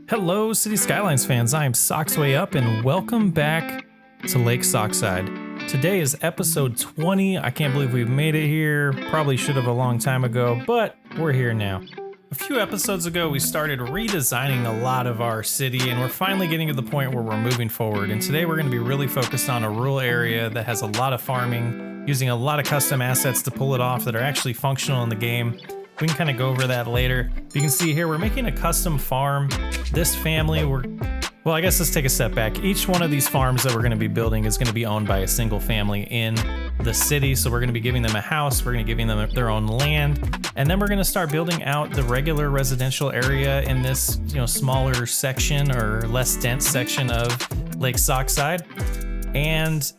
Hello, City Skylines fans. I am SocksWayUp, and welcome back to Lake Sockside. Today is episode 20. I can't believe we've made it here. Probably should have a long time ago, but we're here now. A few episodes ago, we started redesigning a lot of our city, and we're finally getting to the point where we're moving forward. And today we're going to be really focused on a rural area that has a lot of farming, using a lot of custom assets to pull it off that are actually functional in the game. We can kind of go over that later. You can see here, we're making a custom farm. This family, well, I guess let's take a step back. Each one of these farms that we're going to be building is going to be owned by a single family in the city. So we're going to be giving them a house. We're going to be giving them their own land. And then we're going to start building out the regular residential area in this, smaller section or less dense section of Lake Sockside. And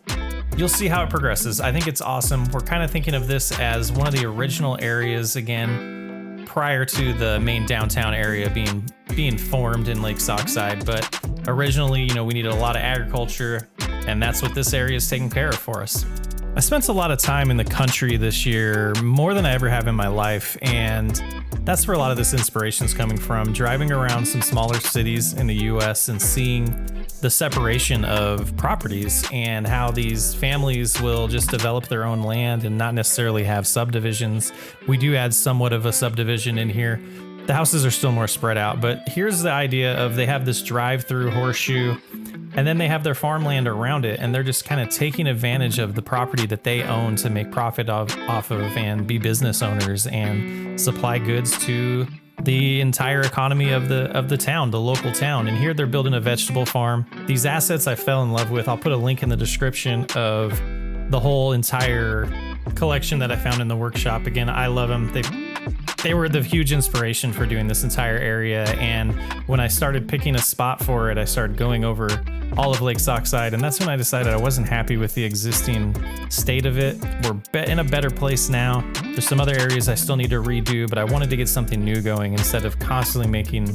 you'll see how it progresses. I think it's awesome. We're kind of thinking of this as one of the original areas again, prior to the main downtown area being formed in Lake Sockside. But originally, we needed a lot of agriculture, and that's what this area is taking care of for us. I spent a lot of time in the country this year, more than I ever have in my life, and that's where a lot of this inspiration is coming from. Driving around some smaller cities in the US and seeing the separation of properties and how these families will just develop their own land and not necessarily have subdivisions. We do add somewhat of a subdivision in here. The houses are still more spread out, but here's the idea of they have this drive-through horseshoe, and then they have their farmland around it, and they're just kind of taking advantage of the property that they own to make profit off of and be business owners and supply goods to the entire economy of the town, the local town. And here they're building a vegetable farm. These assets I fell in love with. I'll put a link in the description of the whole entire collection that I found in the workshop. Again, I love them. They were the huge inspiration for doing this entire area. And when I started picking a spot for it, I started going over all of Lake Sockside, and that's when I decided I wasn't happy with the existing state of it. We're in a better place now. There's some other areas I still need to redo, but I wanted to get something new going instead of constantly making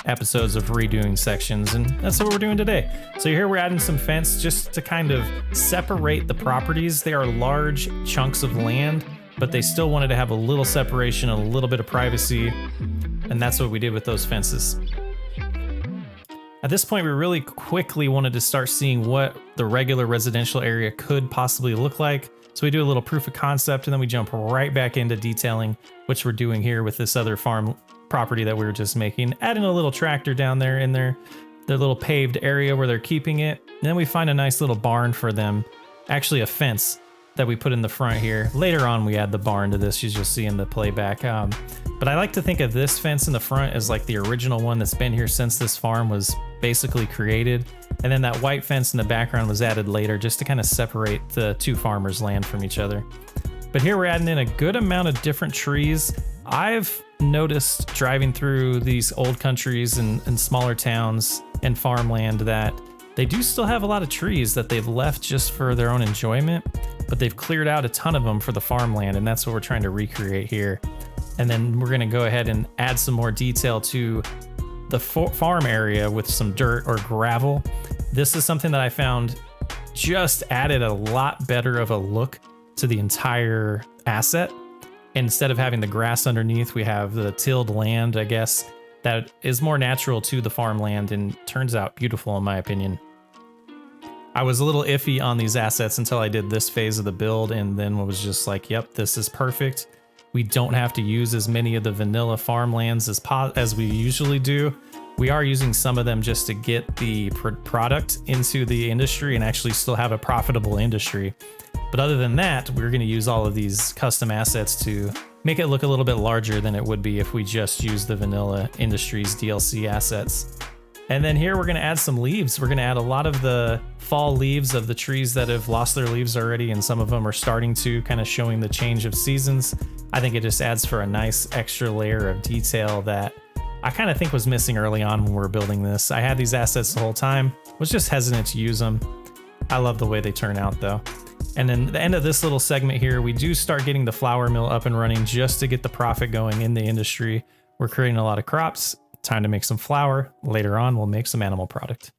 episodes of redoing sections, and that's what we're doing today. So here we're adding some fence just to kind of separate the properties. They are large chunks of land, but they still wanted to have a little separation, a little bit of privacy, and that's what we did with those fences. At this point, we really quickly wanted to start seeing what the regular residential area could possibly look like. So we do a little proof of concept, and then we jump right back into detailing, which we're doing here with this other farm property that we were just making, adding a little tractor down there in their little paved area where they're keeping it. And then we find a nice little barn for them, actually a fence that we put in the front here. Later on, we add the barn to this, as you'll see in the playback. But I like to think of this fence in the front as like the original one that's been here since this farm was basically created. And then that white fence in the background was added later just to kind of separate the two farmers' land from each other. But here we're adding in a good amount of different trees. I've noticed driving through these old countries and smaller towns and farmland that they do still have a lot of trees that they've left just for their own enjoyment, but they've cleared out a ton of them for the farmland, and that's what we're trying to recreate here. And then we're gonna go ahead and add some more detail to the farm area with some dirt or gravel. This is something that I found just added a lot better of a look to the entire asset. Instead of having the grass underneath, we have the tilled land, I guess, that is more natural to the farmland and turns out beautiful in my opinion. I was a little iffy on these assets until I did this phase of the build, and then was just like, yep, this is perfect. We don't have to use as many of the vanilla farmlands as we usually do. We are using some of them just to get the product into the industry and actually still have a profitable industry. But other than that, we're going to use all of these custom assets to make it look a little bit larger than it would be if we just use the vanilla industries DLC assets. And then here we're going to add some leaves. We're going to add a lot of the fall leaves of the trees that have lost their leaves already, and some of them are starting to, kind of showing the change of seasons. I think it just adds for a nice extra layer of detail that I kind of think was missing early on when we were building this. I had these assets the whole time, was just hesitant to use them. I love the way they turn out though. And then the end of this little segment here, we do start getting the flour mill up and running just to get the profit going in the industry. We're creating a lot of crops. Time to make some flour. Later on, we'll make some animal product.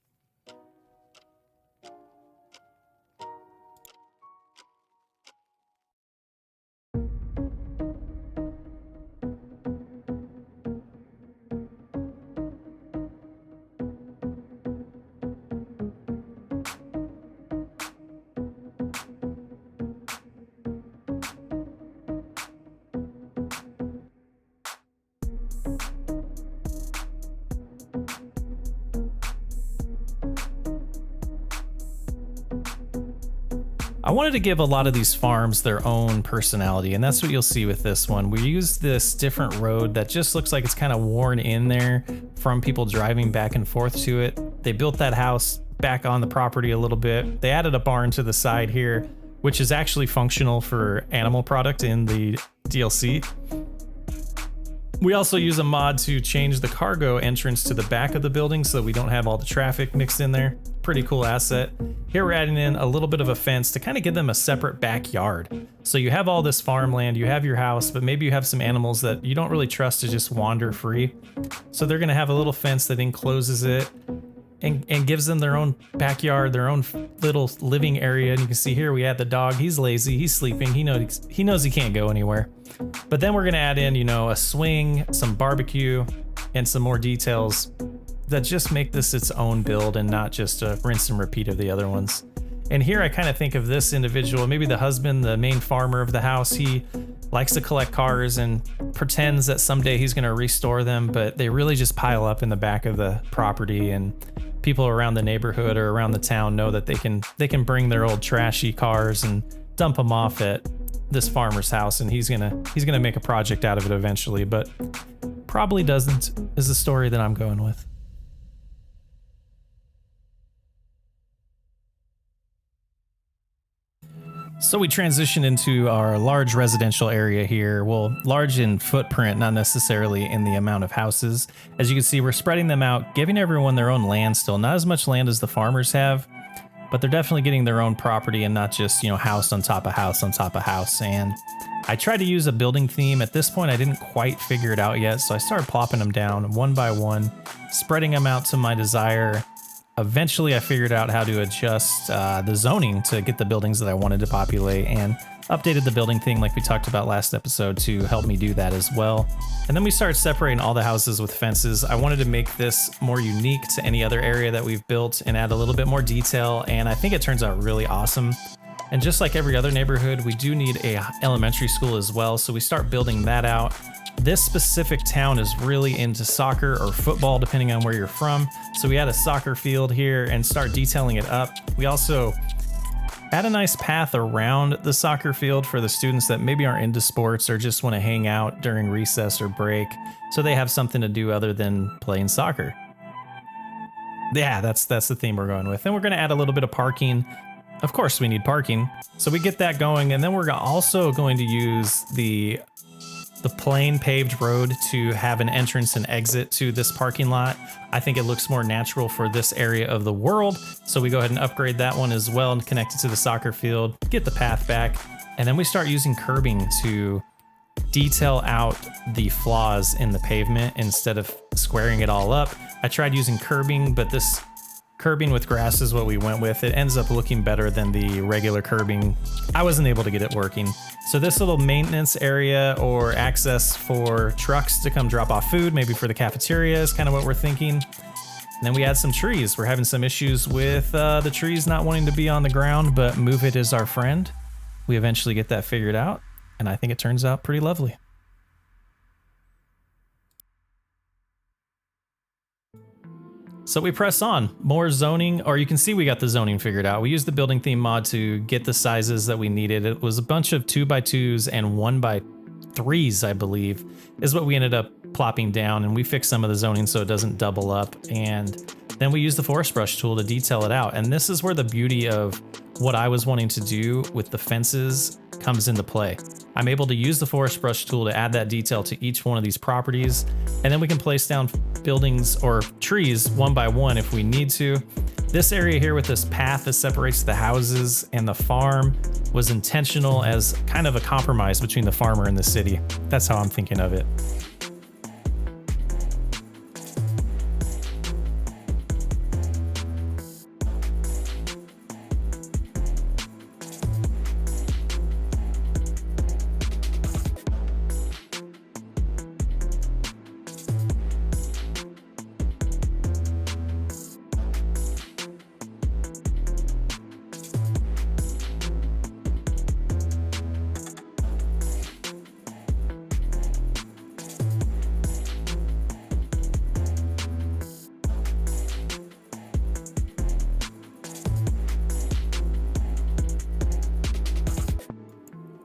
I wanted to give a lot of these farms their own personality, and that's what you'll see with this one. We used this different road that just looks like it's kind of worn in there from people driving back and forth to it. They built that house back on the property a little bit. They added a barn to the side here, which is actually functional for animal product in the DLC. We also use a mod to change the cargo entrance to the back of the building so we don't have all the traffic mixed in there. Pretty cool asset. Here we're adding in a little bit of a fence to kind of give them a separate backyard. So you have all this farmland, you have your house, but maybe you have some animals that you don't really trust to just wander free. So they're gonna have a little fence that encloses it and gives them their own backyard, their own little living area. And you can see here we add the dog. He's lazy, he's sleeping, he knows he can't go anywhere. But then we're gonna add in, a swing, some barbecue, and some more details that just make this its own build and not just a rinse and repeat of the other ones. And here I kind of think of this individual, maybe the husband, the main farmer of the house. He likes to collect cars and pretends that someday he's gonna restore them, but they really just pile up in the back of the property, and people around the neighborhood or around the town know that they can bring their old trashy cars and dump them off at this farmer's house, and he's gonna make a project out of it eventually, but probably doesn't, is the story that I'm going with. So we transition into our large residential area here. Well, large in footprint, not necessarily in the amount of houses. As you can see, we're spreading them out, giving everyone their own land still. Not as much land as the farmers have, but they're definitely getting their own property and not just, house on top of house on top of house. And I tried to use a building theme. At this point, I didn't quite figure it out yet, so I started plopping them down one by one, spreading them out to my desire. Eventually, I figured out how to adjust the zoning to get the buildings that I wanted to populate, and updated the building thing like we talked about last episode to help me do that as well. And then we started separating all the houses with fences. I wanted to make this more unique to any other area that we've built and add a little bit more detail, and I think it turns out really awesome. And just like every other neighborhood, we do need a elementary school as well, so we start building that out. This specific town is really into soccer or football, depending on where you're from. So we add a soccer field here and start detailing it up. We also add a nice path around the soccer field for the students that maybe aren't into sports or just want to hang out during recess or break, so they have something to do other than playing soccer. Yeah, that's the theme we're going with. Then we're going to add a little bit of parking. Of course we need parking, so we get that going, and then we're also going to use the plain paved road to have an entrance and exit to this parking lot. I think it looks more natural for this area of the world, so we go ahead and upgrade that one as well and connect it to the soccer field, get the path back, and then we start using curbing to detail out the flaws in the pavement instead of squaring it all up. I tried using curbing, but this curbing with grass is what we went with. It ends up looking better than the regular curbing. I wasn't able to get it working. So this little maintenance area or access for trucks to come drop off food, maybe for the cafeteria, is kind of what we're thinking. And then we add some trees. We're having some issues with the trees not wanting to be on the ground, but move it is our friend. We eventually get that figured out, and I think it turns out pretty lovely. So we press on, more zoning, or you can see we got the zoning figured out. We used the building theme mod to get the sizes that we needed. It was a bunch of 2x2s and 1x3s, I believe, is what we ended up plopping down, and we fixed some of the zoning so it doesn't double up. And then we used the forest brush tool to detail it out. And this is where the beauty of what I was wanting to do with the fences comes into play. I'm able to use the forest brush tool to add that detail to each one of these properties, and then we can place down buildings or trees one by one if we need to. This area here with this path that separates the houses and the farm was intentional as kind of a compromise between the farmer and the city. That's how I'm thinking of it.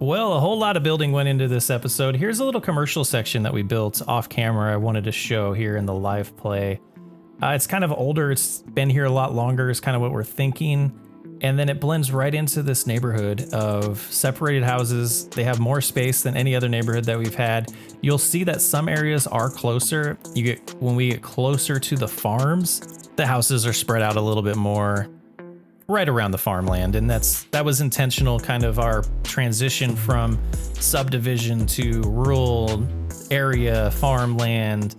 Well, a whole lot of building went into this episode. Here's a little commercial section that we built off camera I wanted to show here in the live play. It's kind of older. It's been here a lot longer is kind of what we're thinking. And then it blends right into this neighborhood of separated houses. They have more space than any other neighborhood that we've had. You'll see that some areas are closer. When we get closer to the farms, the houses are spread out a little bit more right around the farmland. And that was intentional, kind of our transition from subdivision to rural area farmland.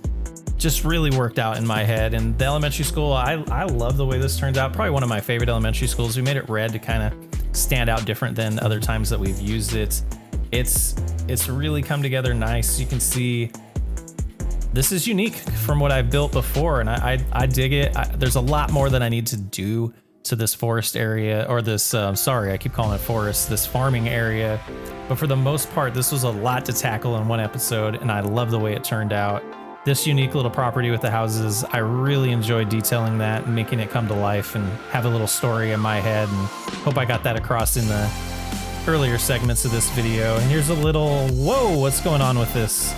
Just really worked out in my head. And the elementary school, I love the way this turns out. Probably one of my favorite elementary schools. We made it red to kind of stand out different than other times that we've used it. It's really come together nice. You can see this is unique from what I've built before, and I dig it. There's a lot more that I need to do to this forest area, or this, I keep calling it forest, this farming area. But for the most part, this was a lot to tackle in one episode, and I love the way it turned out. This unique little property with the houses, I really enjoyed detailing that and making it come to life and have a little story in my head, and hope I got that across in the earlier segments of this video. And here's a little, whoa, what's going on with this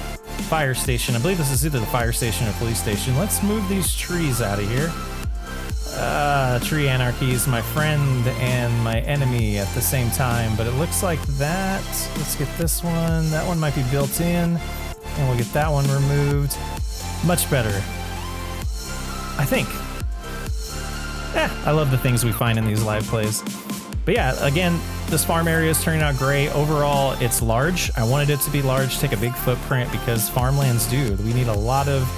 fire station? I believe this is either the fire station or police station. Let's move these trees out of here. Tree anarchy is my friend and my enemy at the same time, but it looks like that. Let's get this one. That one might be built in, and we'll get that one removed. Much better, I think. I love the things we find in these live plays. But yeah, again, this farm area is turning out great. Overall, it's large. I wanted it to be large, take a big footprint, because farmlands do. We need a lot of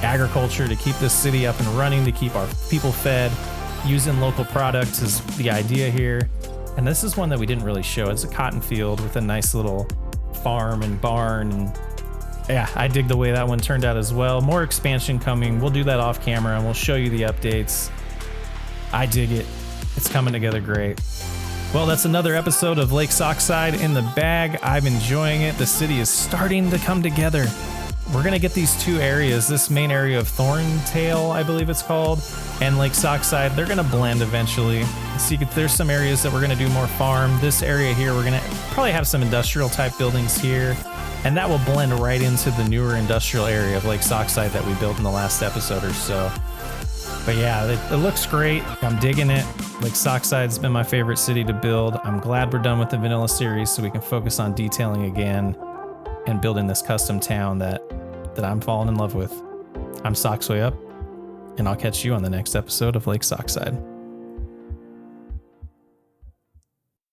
agriculture to keep this city up and running, to keep our people fed. Using local products is the idea here. And this is one that we didn't really show. It's a cotton field with a nice little farm and barn. And yeah, I dig the way that one turned out as well. More expansion coming. We'll do that off camera and we'll show you the updates. I dig it. It's coming together great. Well, that's another episode of Lake Sockside in the bag. I'm enjoying it. The city is starting to come together. We're gonna get these two areas, this main area of Thorntail, I believe it's called, and Lake Sockside, they're gonna blend eventually. So there's some areas that we're gonna do more farm. This area here, we're gonna probably have some industrial type buildings here, and that will blend right into the newer industrial area of Lake Sockside that we built in the last episode or so. But yeah, it looks great. I'm digging it. Lake Sockside been my favorite city to build. I'm glad we're done with the vanilla series so we can focus on detailing again and building this custom town that I'm falling in love with. I'm SocksWayUp, and I'll catch you on the next episode of Lake Sockside.